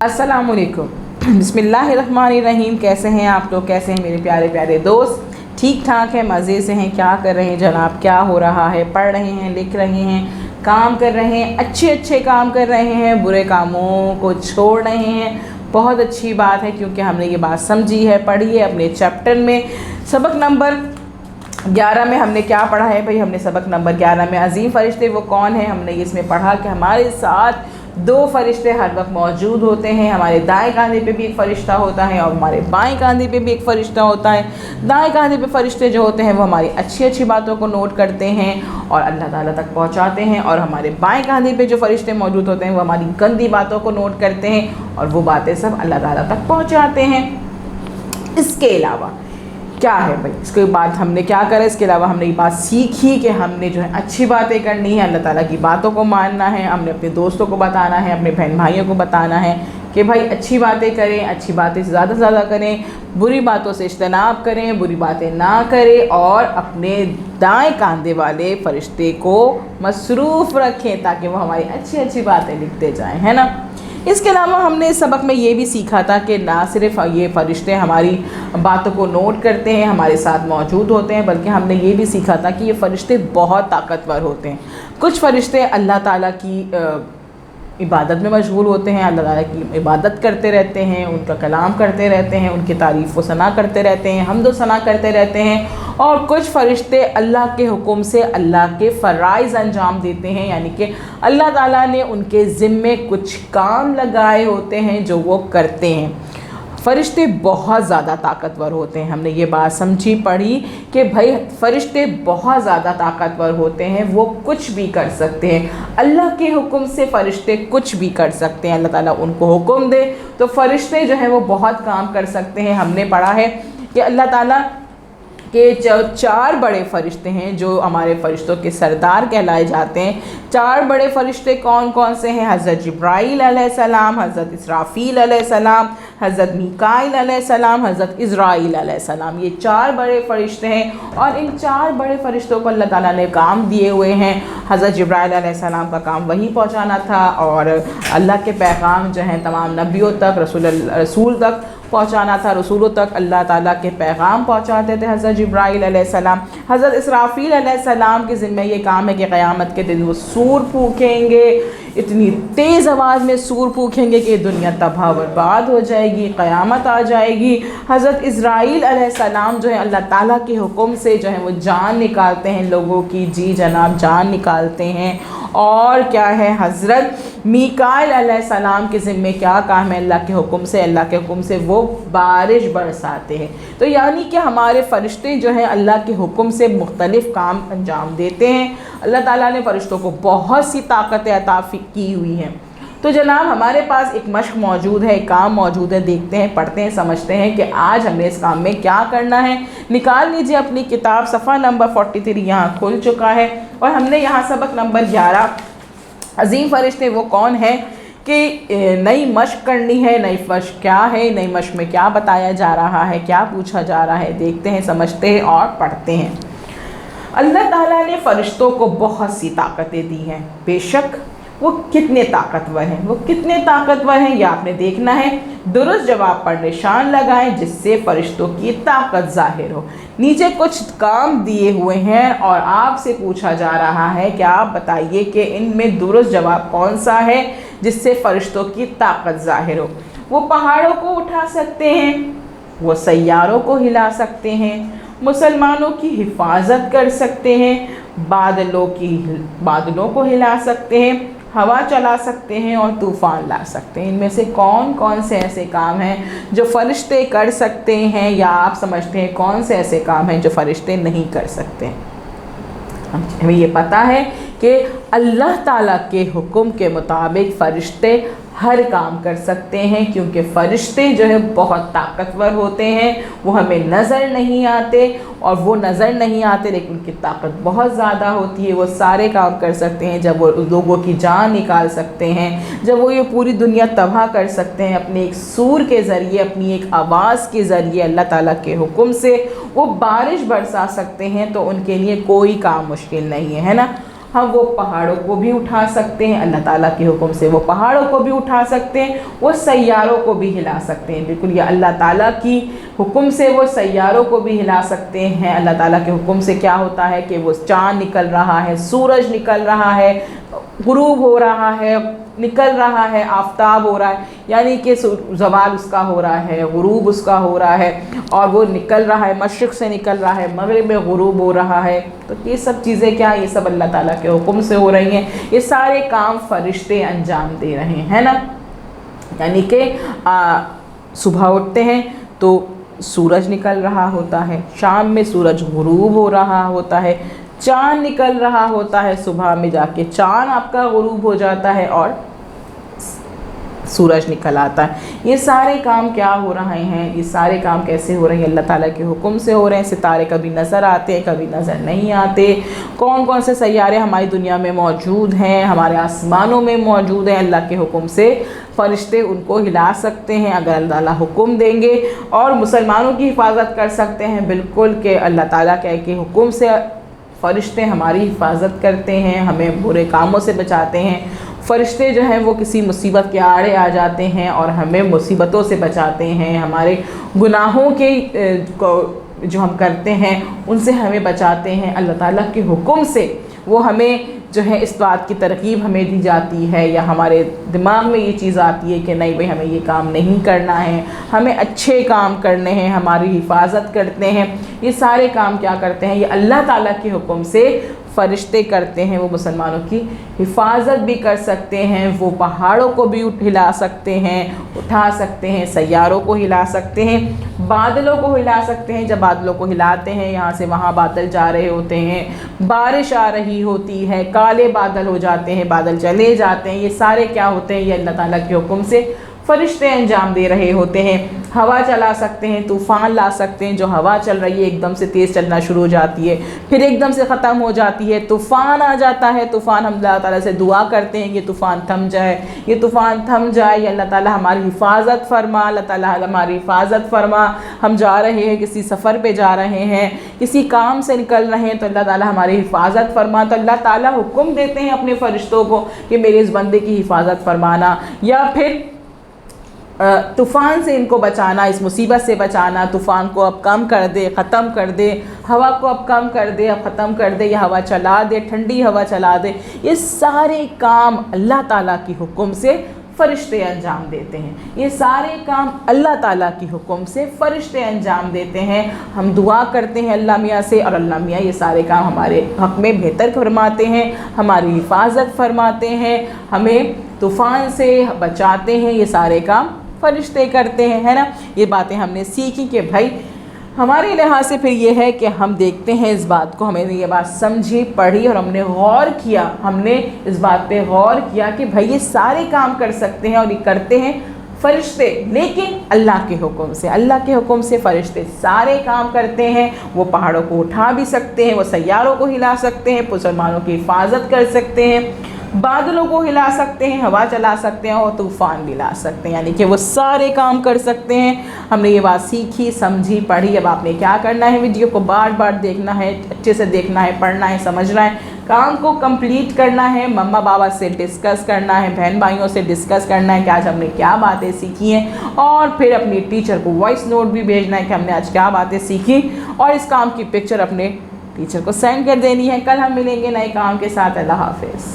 अस्सलाम वालेकुम। बिस्मिल्लाहिर्रहमानिर्रहीम। कैसे हैं आप लोग? कैसे हैं मेरे प्यारे प्यारे दोस्त? ठीक ठाक है, मज़े से हैं? क्या कर रहे हैं जनाब? क्या हो रहा है? पढ़ रहे हैं, लिख रहे हैं, काम कर रहे हैं, अच्छे अच्छे काम कर रहे हैं, बुरे कामों को छोड़ रहे हैं? बहुत अच्छी बात है, क्योंकि हमने ये बात समझी है, पढ़ी है अपने चैप्टर में। सबक नंबर 11 में हमने क्या पढ़ा है भाई? हमने सबक नंबर 11 में अजीम फ़रिश्ते वो कौन है, हमने इसमें पढ़ा कि हमारे साथ 2 फ़रिश्ते हर वक्त मौजूद होते हैं। हमारे दाएं कांधे पे भी एक फ़रिश्ता होता है और हमारे बाएं कांधे पे भी एक फ़रिश्ता होता है। दाएं कांधे पे फ़रिश्ते जो होते हैं वो हमारी अच्छी अच्छी बातों को नोट करते हैं और अल्लाह ताला तक पहुंचाते हैं, और हमारे बाएं कांधे पे जो फ़रिश्ते मौजूद होते हैं वो हमारी गंदी बातों को नोट करते हैं और वो बातें सब अल्लाह ताला तक पहुँचाते हैं। इसके अलावा क्या है भाई? इसके बाद हमने क्या करा? इसके अलावा हमने ये बात सीखी कि हमने जो है अच्छी बातें करनी है, अल्लाह ताला की बातों को मानना है, हमने अपने दोस्तों को बताना है, अपने बहन भाइयों को बताना है कि भाई अच्छी बातें करें, अच्छी बातें ज़्यादा से ज़्यादा करें, बुरी बातों से इज्तनाब करें, बुरी बातें ना करें, और अपने दाएं कांधे वाले फ़रिश्ते को मसरूफ़ रखें ताकि वो हमारी अच्छी अच्छी बातें लिखते जाएँ, है ना। इसके अलावा हमने इस सबक में ये भी सीखा था कि ना सिर्फ ये फ़रिश्ते हमारी बातों को नोट करते हैं, हमारे साथ मौजूद होते हैं, बल्कि हमने ये भी सीखा था कि ये फ़रिश्ते बहुत ताकतवर होते हैं। कुछ फ़रिश्ते अल्लाह ताला की इबादत में मशगूल होते हैं, अल्लाह ताला की इबादत करते रहते हैं, उनका कलाम करते रहते हैं, उनकी तारीफ़ व सना करते रहते हैं, हम्द व सना करते रहते हैं। और कुछ फ़रिश्ते अल्लाह के हुक्म से अल्लाह के फ़राइज़ अंजाम देते हैं, यानी कि अल्लाह ताला ने उनके ज़िम्मे कुछ काम लगाए होते हैं जो वो करते हैं। फ़रिश्ते बहुत ज़्यादा ताकतवर होते हैं। हमने ये बात समझी, पढ़ी कि भाई फ़रिश्ते बहुत ज़्यादा ताकतवर होते हैं, वो कुछ भी कर सकते हैं। अल्लाह के हुक्म से फ़रिश्ते कुछ भी कर सकते हैं। अल्लाह ताला उनको हुक्म दे तो फ़रिश्ते जो हैं वो बहुत काम कर सकते हैं। हमने पढ़ा है कि अल्लाह ताला के 4 बड़े फ़रिश्ते हैं जो हमारे फ़रिश्तों के सरदार कहलाए जाते हैं। 4 बड़े फ़रिश्ते कौन कौन से हैं? हज़रत जिब्राईल अलैहिस्सलाम, हज़रत इसराफ़ील अलैहिस्सलाम, हज़रत मीकाईल अलैहिस्सलाम, हज़रत इज़राईल अलैहिस्सलाम। ये 4 बड़े फ़रिश्ते हैं और इन 4 बड़े फ़रिश्तों को अल्लाह ताला ने काम दिए हुए हैं। हज़रत जिब्राईल अलैहिस्सलाम का काम वही पहुँचाना था और अल्लाह के पैगाम जो हैं तमाम नबियों तक, रसूल तक पहुँचाना था, रसूलों तक अल्लाह ताला के पैगाम पहुँचाते थे हज़रत जिब्राईल अलैहिस्सलाम। हज़रत इसराफ़ील अलैहिस्सलाम के ज़िम्मे ये काम है कि क़यामत के दिन वो सूर फूकेंगे, इतनी तेज़ आवाज़ में सूर फूकेंगे कि दुनिया तबाह बर्बाद हो जाएगी, क़यामत आ जाएगी। हज़रत इज़राईल अलैहिस्सलाम जो है अल्लाह ताला के हुक्म से जो है वो जान निकालते हैं लोगों की, जी जनाब जान निकालते हैं। और क्या है, हज़रत मीकाईल अलैहिस्सलाम के ज़िम्मे क्या काम है? अल्लाह के हुक्म से वो बारिश बरसाते हैं। तो यानी कि हमारे फ़रिश्ते जो हैं अल्लाह के हुक्म से मुख्तलिफ़ काम अंजाम देते हैं। अल्लाह ताला ने फ़रिश्तों को बहुत सी ताकतें अता की हुई हैं। तो जनाब हमारे पास एक मश्क मौजूद है, एक काम मौजूद है, देखते हैं, पढ़ते हैं, समझते हैं कि आज हमने इस काम में क्या करना है। निकाल लीजिए अपनी किताब, सफ़ा नंबर 43 यहाँ खुल चुका है और हमने यहाँ सबक नंबर 11 अजीम फ़रिश्ते वो कौन है कि नई मश्क करनी है। नई मश्क क्या है? नई मश्क में क्या बताया जा रहा है, क्या पूछा जा रहा है, देखते हैं, समझते हैं और पढ़ते हैं। अल्लाह ताला ने फ़रिश्तों को बहुत सी ताकतें दी हैं। बेशक वो कितने ताकतवर हैं, वो कितने ताकतवर हैं ये आपने देखना है। दुरुस्त जवाब पर निशान लगाएं जिससे फ़रिश्तों की ताकत ज़ाहिर हो। नीचे कुछ काम दिए हुए हैं और आपसे पूछा जा रहा है कि आप बताइए कि इनमें दुरुस्त जवाब कौन सा है जिससे फ़रिश्तों की ताकत ज़ाहिर हो। वो पहाड़ों को उठा सकते हैं, वो सैयारों को हिला सकते हैं, मुसलमानों की हिफाजत कर सकते हैं, बादलों को हिला सकते हैं, हवा चला सकते हैं और तूफ़ान ला सकते हैं। इनमें से कौन कौन से ऐसे काम हैं जो फ़रिश्ते कर सकते हैं, या आप समझते हैं कौन से ऐसे काम हैं जो फ़रिश्ते नहीं कर सकते? हमें ये पता है कि अल्लाह ताला के हुक्म के मुताबिक फ़रिश्ते हर काम कर सकते हैं, क्योंकि फ़रिश्ते जो है बहुत ताकतवर होते हैं। वो हमें नज़र नहीं आते और वो नज़र नहीं आते लेकिन उनकी ताकत बहुत ज़्यादा होती है। वो सारे काम कर सकते हैं, जब वो लोगों की जान निकाल सकते हैं, जब वो ये पूरी दुनिया तबाह कर सकते हैं अपने एक सूर के ज़रिए, अपनी एक आवाज़ के ज़रिए, अल्लाह ताला के हुक्म से वो बारिश बरसा सकते हैं। तो उनके लिए कोई काम मुश्किल नहीं है, है ना। हम वो पहाड़ों को भी उठा सकते हैं, अल्लाह ताला के हुक्म से वो पहाड़ों को भी उठा सकते हैं, वो सैयारों को भी हिला सकते हैं। बिल्कुल ये अल्लाह ताला की हुक्म से वो सैयारों को भी हिला सकते हैं। अल्लाह ताला के हुक्म से क्या होता है कि वो चाँद निकल रहा है, सूरज निकल रहा है, गुरूब हो रहा है, निकल रहा है, आफताब हो रहा है, यानी कि ज़वाल उसका हो रहा है, गुरूब उसका हो रहा है, और वो निकल रहा है, मशरिक़ से निकल रहा है, मगरिब में गुरूब हो रहा है। तो ये सब चीज़ें क्या, ये सब अल्लाह ताला के हुक्म से हो रही हैं। ये सारे काम फरिश्ते अंजाम दे रहे हैं ना। यानी कि सुबह उठते हैं तो सूरज निकल रहा होता है, शाम में सूरज गुरूब हो रहा होता है, चाँद निकल रहा होता है, सुबह में जाके चाँद आपका गुरूब हो जाता है और सूरज निकल आता है। ये सारे काम क्या हो रहे हैं, ये सारे काम कैसे हो रहे हैं, अल्लाह ताला के हुक्म से हो रहे हैं। सितारे कभी नज़र आते हैं, कभी नज़र नहीं आते। कौन कौन से सैयारे हमारी दुनिया में मौजूद हैं, हमारे आसमानों में मौजूद हैं, अल्लाह के हुक्म से फ़रिश्ते उनको हिला सकते हैं अगर अल्लाह ताला हुक्म देंगे। और मुसलमानों की हिफाजत कर सकते हैं बिल्कुल कि अल्लाह ताला के हुक्म से फ़रिश्ते हमारी हिफाजत करते हैं, हमें बुरे कामों से बचाते हैं। फ़रिश्ते जो हैं वो किसी मुसीबत के आड़े आ जाते हैं और हमें मुसीबतों से बचाते हैं, हमारे गुनाहों के जो हम करते हैं उनसे हमें बचाते हैं। अल्लाह ताला के हुक्म से वो हमें जो है इस बात की तरकीब हमें दी जाती है, या हमारे दिमाग में ये चीज़ आती है कि नहीं भाई हमें ये काम नहीं करना है, हमें अच्छे काम करने हैं, हमारी हिफाजत करते हैं। ये सारे काम क्या करते हैं, ये अल्लाह ताला के हुक्म से फ़रिश्ते करते हैं। वो मुसलमानों की हिफाजत भी कर सकते हैं, वो पहाड़ों को भी हिला सकते हैं, उठा सकते हैं, सैयारों को हिला सकते हैं, बादलों को हिला सकते हैं। जब बादलों को हिलाते हैं, यहाँ से वहाँ बादल जा रहे होते हैं, बारिश आ रही होती है, काले बादल हो जाते हैं, बादल चले जाते हैं। ये सारे क्या होते हैं, ये अल्लाह ताला के हुक्म से फ़रिश्ते अंजाम दे रहे होते हैं। हवा चला सकते हैं, तूफ़ान ला सकते हैं। जो हवा चल रही है एकदम से तेज़ चलना शुरू हो जाती है, फिर एकदम से ख़त्म हो जाती है, तूफ़ान आ जाता है। तूफ़ान हम अल्लाह ताला से दुआ करते हैं कि तूफ़ान थम जाए, ये तूफ़ान थम जाए, ये अल्लाह ताला हमारी हिफाजत फरमा, अल्लाह ताला हमारी हिफाजत फरमा। हम जा रहे हैं, किसी सफ़र पे जा रहे हैं, किसी काम से निकल रहे हैं, तो अल्लाह ताला हमारी हिफाजत फरमा। तो अल्लाह ताला हुक्म देते हैं अपने फ़रिश्तों को कि मेरे इस बंदे की हिफाजत फरमाना, या फिर तूफ़ान से इनको बचाना, इस मुसीबत से बचाना। तूफ़ान को अब कम कर दे, ख़त्म कर दे, हवा को अब कम कर दे, अब ख़त्म कर दे, या हवा चला दे, ठंडी हवा चला दे। ये सारे काम अल्लाह ताला की हुक्म से फ़रिश्ते अंजाम देते हैं। ये सारे काम अल्लाह ताला की हुक्म से फ़रिश्ते अंजाम देते हैं। हम दुआ करते हैं अल्लाह मियाँ से, और अल्लाह मियाँ ये सारे काम हमारे हक़ में बेहतर फरमाते हैं, हमारी हिफाजत फरमाते हैं, हमें तूफ़ान से बचाते हैं। ये सारे काम फ़रिश्ते करते हैं, है ना। ये बातें हमने सीखी कि भाई हमारे लिहाज से फिर ये है कि हम देखते हैं इस बात को, हमें ये बात समझी, पढ़ी और हमने गौर किया, हमने इस बात पे गौर किया कि भाई ये सारे काम कर सकते हैं और ये करते हैं फ़रिश्ते, लेकिन अल्लाह के हुक्म से। अल्लाह के हुक्म से फ़रिश्ते सारे काम करते हैं। वो पहाड़ों को उठा भी सकते हैं, वो सैयारों को हिला सकते हैं, मुसलमानों की हिफाजत कर सकते हैं, बादलों को हिला सकते हैं, हवा चला सकते हैं, और तूफ़ान भी ला सकते हैं। यानी कि वो सारे काम कर सकते हैं। हमने ये बात सीखी, समझी, पढ़ी। अब आपने क्या करना है, वीडियो को बार बार देखना है, अच्छे से देखना है, पढ़ना है, समझना है, काम को कंप्लीट करना है, मम्मा बाबा से डिस्कस करना है, बहन भाइयों से डिस्कस करना है कि आज हमने क्या बातें सीखी हैं, और फिर अपनी टीचर को वॉइस नोट भी भेजना है कि हमने आज क्या बातें सीखी, और इस काम की पिक्चर अपने टीचर को सेंड कर देनी है। कल हम मिलेंगे नए काम के साथ। अल्लाह हाफ़िज़।